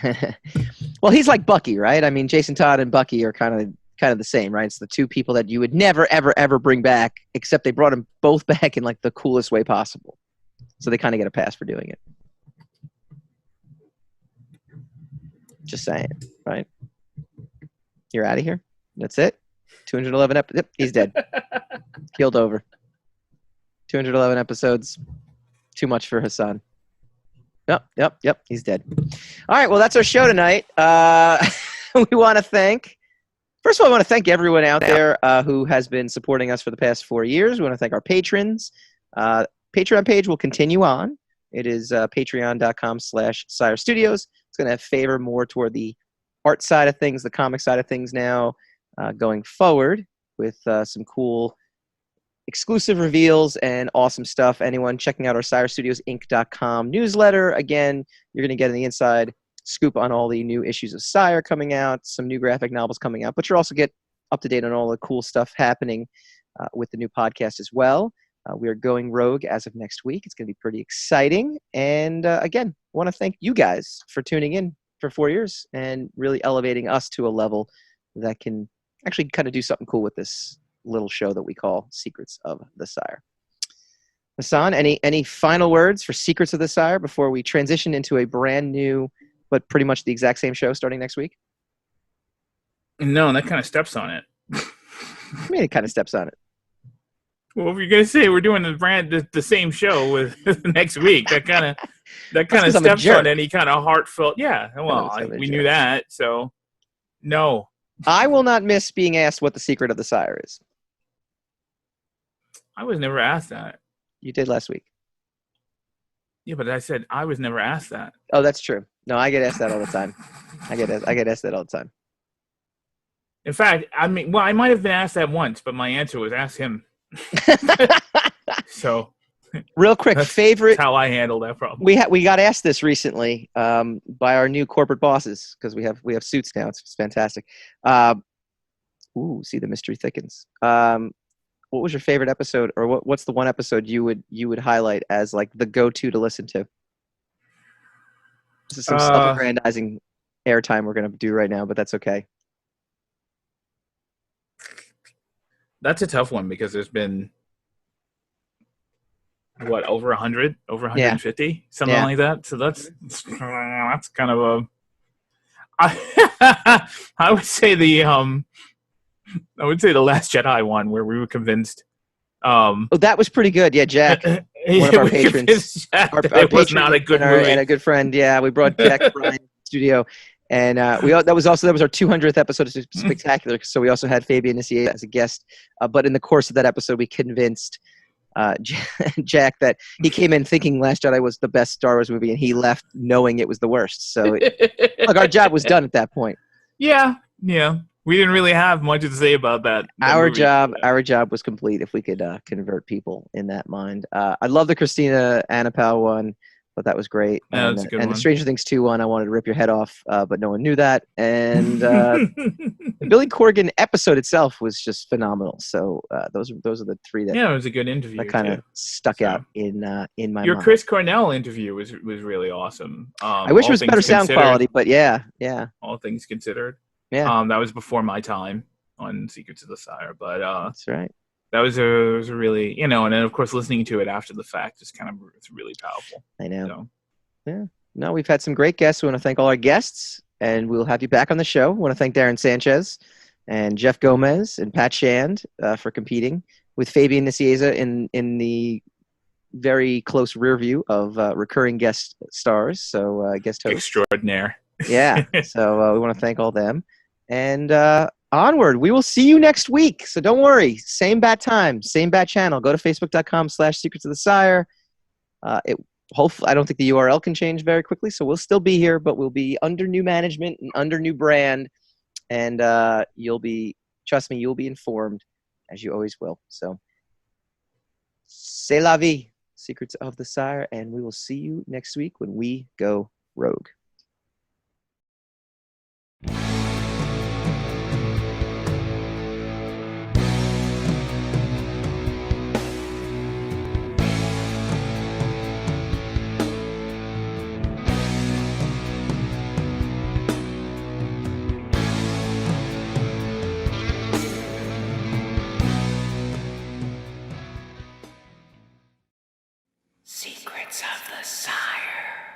Well, he's like Bucky, right? I mean, Jason Todd and Bucky are kind of the same, right? It's the 2 people that you would never, ever, ever bring back, except they brought them both back in like the coolest way possible. So they kind of get a pass for doing it. Just saying, right? You're out of here. That's it. 211 episodes. Yep, he's dead. Keeled over. 211 episodes. Too much for Hassan. Yep. He's dead. All right. Well, that's our show tonight. We want to thank. First of all, I want to thank everyone out there who has been supporting us for the past 4 years. We want to thank our patrons. Patreon page will continue on. It is patreon.com/Sire Studios. It's going to favor more toward the art side of things, the comic side of things now, going forward with some cool exclusive reveals and awesome stuff. Anyone checking out our SireStudiosInc.com newsletter, again, you're going to get the inside scoop on all the new issues of Sire coming out, some new graphic novels coming out, but you'll also get up to date on all the cool stuff happening with the new podcast as well. We are going rogue as of next week. It's going to be pretty exciting. And again, I want to thank you guys for tuning in for 4 years and really elevating us to a level that can actually kind of do something cool with this little show that we call Secrets of the Sire. Hassan, any final words for Secrets of the Sire before we transition into a brand new, but pretty much the exact same show starting next week? No, that kind of steps on it. I mean, it kind of steps on it. Well, if you're gonna say we're doing the same show with next week, that kind of steps on any kind of heartfelt. Yeah, well, we knew that, so no. I will not miss being asked what the secret of the Sire is. I was never asked that. You did last week. Yeah, but I said I was never asked that. Oh, that's true. No, I get asked that all the time. I get asked that all the time. In fact, I might have been asked that once, but my answer was ask him. So, real quick, favorite. That's how I handle that problem. We got asked this recently by our new corporate bosses because we have suits now. It's fantastic. See, the mystery thickens. What was your favorite episode, or what's the one episode you would highlight as like the go-to to listen to? This is some self-aggrandizing airtime we're gonna do right now, but that's okay. That's a tough one because there's been over 100, over 150, something like that. So that's kind of I would say the Last Jedi one where we were convinced. That was pretty good. Yeah, Jack, one of our patrons. Our patron was not a good movie. And a good friend. Yeah, we brought Jack Bryan to the studio, And that was our 200th episode of Spectacular. So we also had Fabian Nicieza as a guest. But in the course of that episode, we convinced Jack that he came in thinking Last Jedi was the best Star Wars movie, and he left knowing it was the worst. So look, our job was done at that point. Yeah. We didn't really have much to say about that. Our job was complete if we could convert people in that mind. I love the Christina Anapau one, but that was great. Yeah, that's a good one. The Stranger Things 2 one, I wanted to rip your head off, but no one knew that. And the Billy Corgan episode itself was just phenomenal. So those are the three that it was a good interview. That kind of stuck out in my mind. Your Chris Cornell interview was really awesome. I wish it was better sound quality, but yeah. All things considered. Yeah. That was before my time on Secrets of the Sire, but that's right. That was a really, and then of course listening to it after the fact is it's really powerful. I know. So. Yeah. No, we've had some great guests. We want to thank all our guests, and we'll have you back on the show. We want to thank Darren Sanchez and Jeff Gomez and Pat Shand for competing with Fabian Nicieza in the very close rear view of recurring guest stars. So guest hosts extraordinaire. Yeah. So we want to thank all them. And onward, we will see you next week. So don't worry. Same bat time, same bat channel. Go to facebook.com/Secrets of the Sire. Hopefully, I don't think the URL can change very quickly, so we'll still be here, but we'll be under new management and under new brand. And trust me, you'll be informed as you always will. So, c'est la vie, Secrets of the Sire, and we will see you next week when we go rogue.